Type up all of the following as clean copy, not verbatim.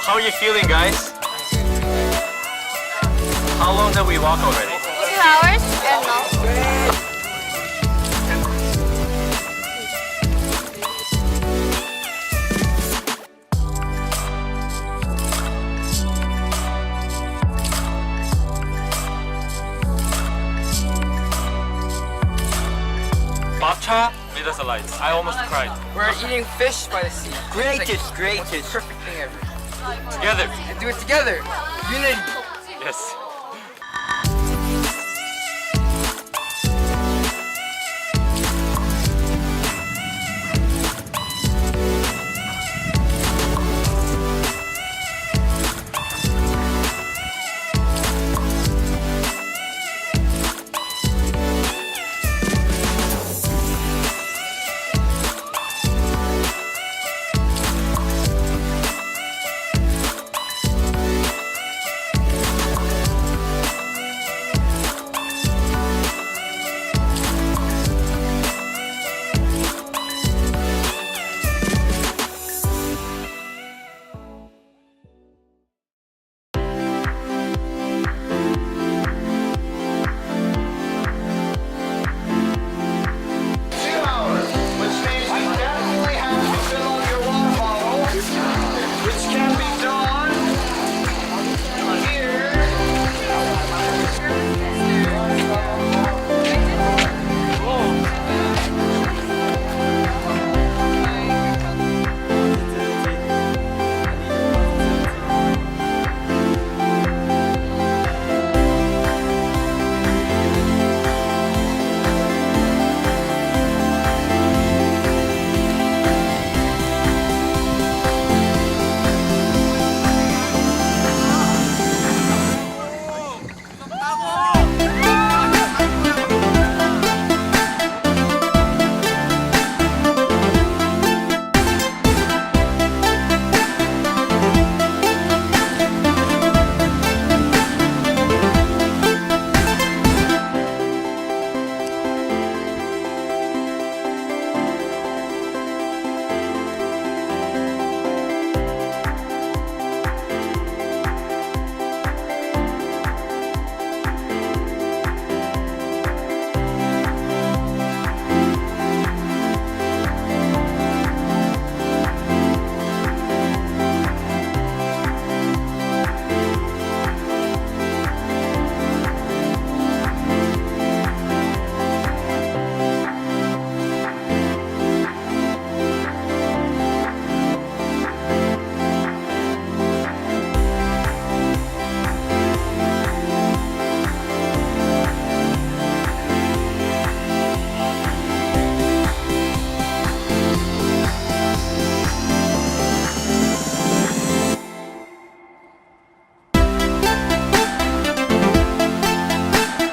How are you feeling, guys? How long did we walk already? 2 hours and now. Matcha made us alive. I almost cried. We're eating fish by the sea. Greatest, greatest. Perfect thing ever. Together. And do it together. Unity. Yes.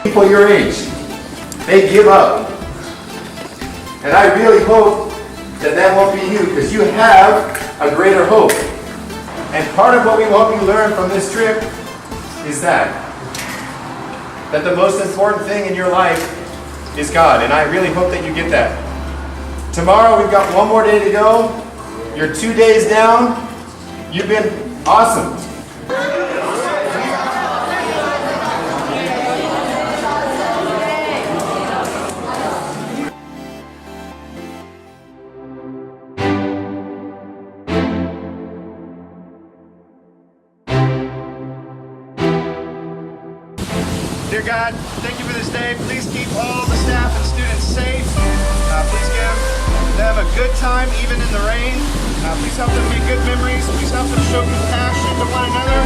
People your age, they give up. And I really hope that that won't be you, because you have a greater hope. And part of what we hope you learn from this trip is that the most important thing in your life is God. And I really hope that you get that. Tomorrow we've got one more day to go. You're 2 days down. You've been awesome. Dear God, thank you for this day. Please keep all the staff and students safe. Please give them a good time, even in the rain. Please help them make good memories. Please help them show compassion to one another,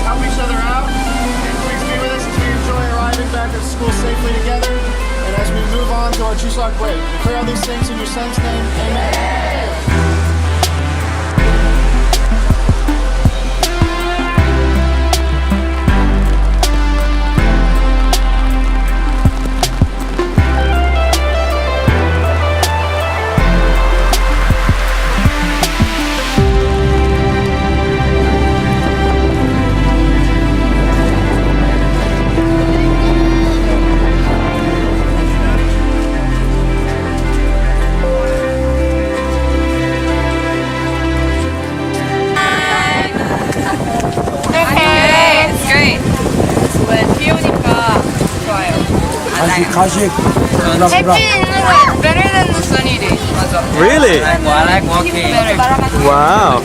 help each other out. And please be with us as we enjoy arriving back at school safely together. And as we move on to our Chuseok break, we pray all these things in your son's name. Amen. 가식. 햇빛 있는 거 better than the sunny day. Really? I like walking. Wow.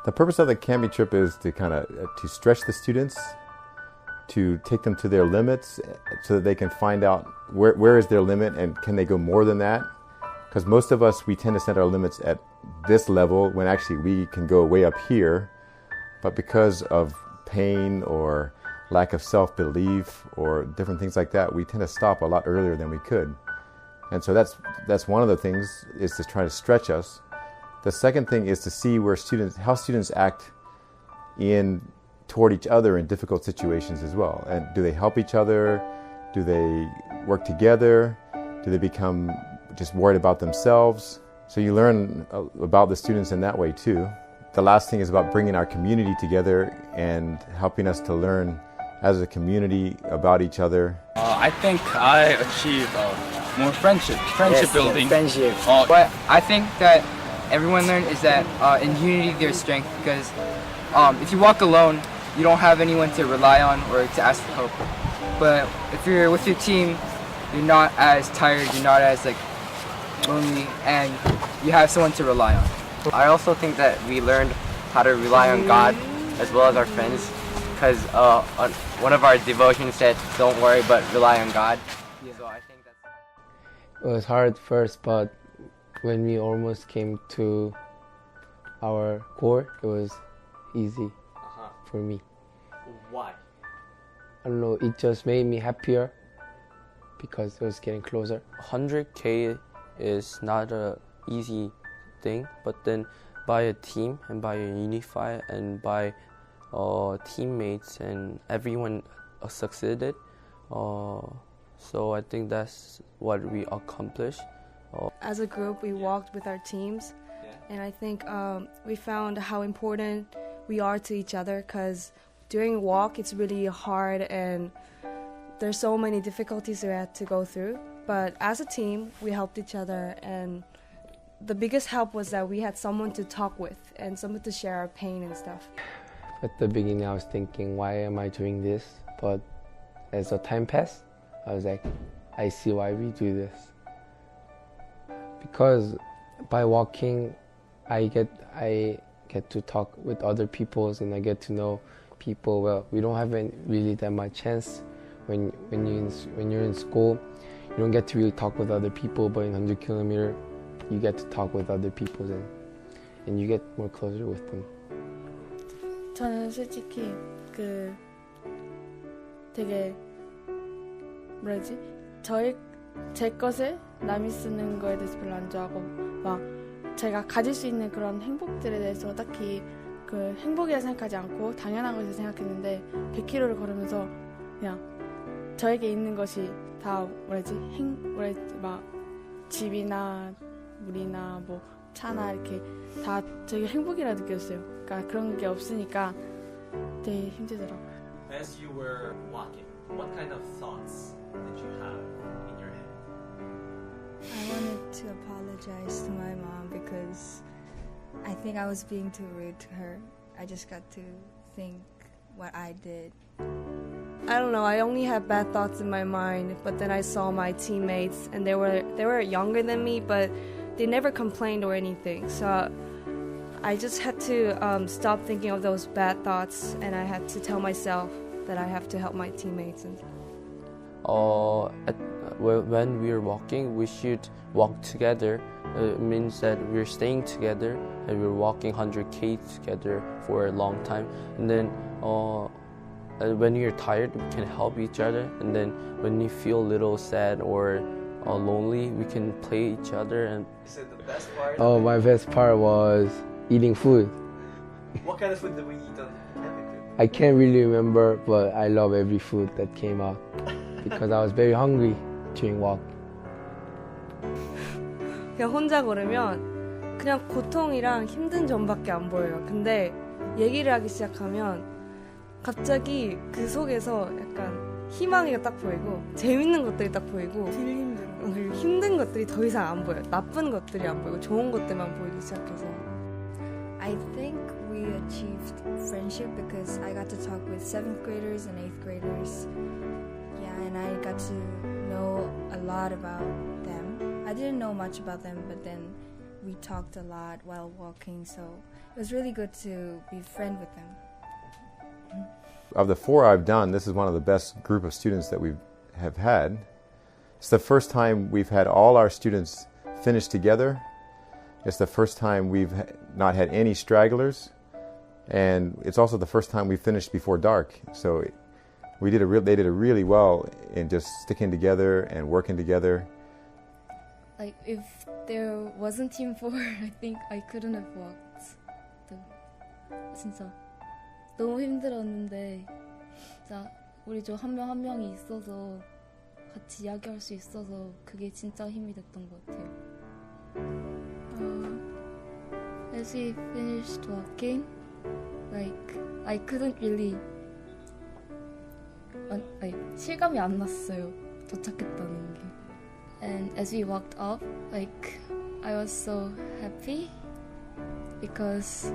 The purpose of the camping trip is to kind of to stretch the students, to take them to their limits so that they can find out where is their limit and can they go more than that. Because most of us, we tend to set our limits at this level when actually we can go way up here. But because of pain or lack of self-belief or different things like that, we tend to stop a lot earlier than we could. And so that's one of the things, is to try to stretch us. The second thing is to see how students act toward each other in difficult situations as well. And do they help each other? Do they work together? Do they become just worried about themselves? So you learn about the students in that way too. The last thing is about bringing our community together and helping us to learn as a community about each other. I think I achieved more friendship building. Friendship. What I think that everyone learned is that in unity there's strength, because if you walk alone, you don't have anyone to rely on or to ask for help. But if you're with your team, you're not as tired, you're not as lonely, and you have someone to rely on. I also think that we learned how to rely on God as well as our friends, because one of our devotions said, "Don't worry, but rely on God." So I think it was hard first, but when we almost came to our goal, it was easy for me. Why? I don't know, it just made me happier because it was getting closer. 100K is not an easy thing, but then by a team and by a unify and by teammates and everyone succeeded. So I think that's what we accomplished. As a group, we walked with our teams, and I think we found how important we are to each other, because during walk it's really hard and there's so many difficulties we had to go through. But as a team, we helped each other, and the biggest help was that we had someone to talk with and someone to share our pain and stuff. At the beginning I was thinking, why am I doing this? But as the time passed, I was like, I see why we do this. Because by walking, I get to talk with other people, and I get to know people. Well, we don't have really that much chance when you're in school. You don't get to really talk with other people, but in 100 kilometer, you get to talk with other people, and you get more closer with them. 저는 솔직히 되게 제 것을 남이 쓰는 거에 대해서 별로 안 좋아하고, 막 제가 가질 수 있는 그런 행복들에 대해서 딱히 행복이라 생각하지 않고 당연한 것을 생각했는데, 100km를 걸으면서 그냥 저에게 있는 것이 다 막 집이나 물이나 뭐 차나 이렇게 다 되게 행복이라 느꼈어요. 그러니까 그런 게 없으니까 되게 힘들더라고요. As you were walking, what kind of thoughts did you have in your head? I wanted to apologize to my mom because I think I was being too rude to her. I just got to think what I did. I don't know, I only had bad thoughts in my mind, but then I saw my teammates and they were younger than me, but they never complained or anything. So I just had to stop thinking of those bad thoughts, and I had to tell myself that I have to help my teammates. When we're walking, we should walk together. It means that we're staying together and we're walking 100K together for a long time. And then when you're tired, we can help each other. And then when you feel a little sad or lonely, we can play each other. And Is it the best part? Oh, my best part was eating food. What kind of food did we eat on Healington? I can't really remember, but I love every food that came out because I was very hungry during walk. 그냥 혼자 걸으면 그냥 고통이랑 힘든 점밖에 안 보여요. 근데 얘기를 하기 시작하면 갑자기 그 속에서 약간 희망이 딱 보이고 재밌는 것들이 딱 보이고 그리고 힘든 것들이 더 이상 안 보여요. 나쁜 것들이 안 보이고 좋은 것들만 보이기 시작해서. I think we achieved friendship because I got to talk with 7th graders and 8th graders. Yeah, and I got to know a lot about them. I didn't know much about them, but then we talked a lot while walking, so it was really good to be friends with them. Of the 4 I've done, this is one of the best group of students that we have had. It's the first time we've had all our students finish together. It's the first time we've not had any stragglers, and it's also the first time we finished before dark. So they did really well in just sticking together and working together. Like, if there wasn't Team 4, I think I couldn't have walked. 진짜 너무 힘들었는데 진짜 우리 저 한 명 한 명이 있어서 같이 이야기할 수 있어서 그게 진짜 힘이 됐던 것 같아요. As we finished walking, like I couldn't really, 실감이 안 났어요. 도착했다는 게. And as we walked off, like I was so happy because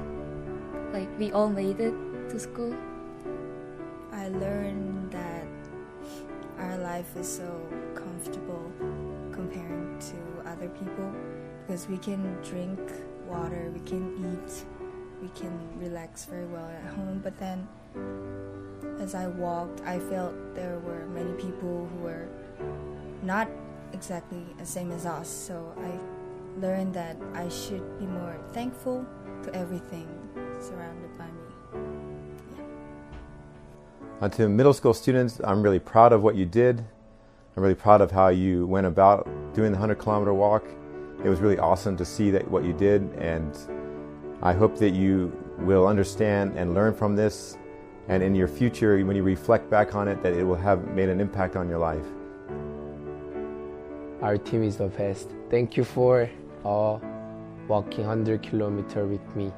like we all made it to school. I learned that our life is so comfortable comparing to other people because we can drink water, we can eat, we can relax very well at home. But then as I walked, I felt there were many people who were not exactly the same as us. So I learned that I should be more thankful to everything surrounded by me. To middle school students, I'm really proud of what you did. I'm really proud of how you went about doing the 100-kilometer walk. It was really awesome to see that what you did, and I hope that you will understand and learn from this, and in your future, when you reflect back on it, that it will have made an impact on your life. Our team is the best. Thank you for walking 100 kilometers with me.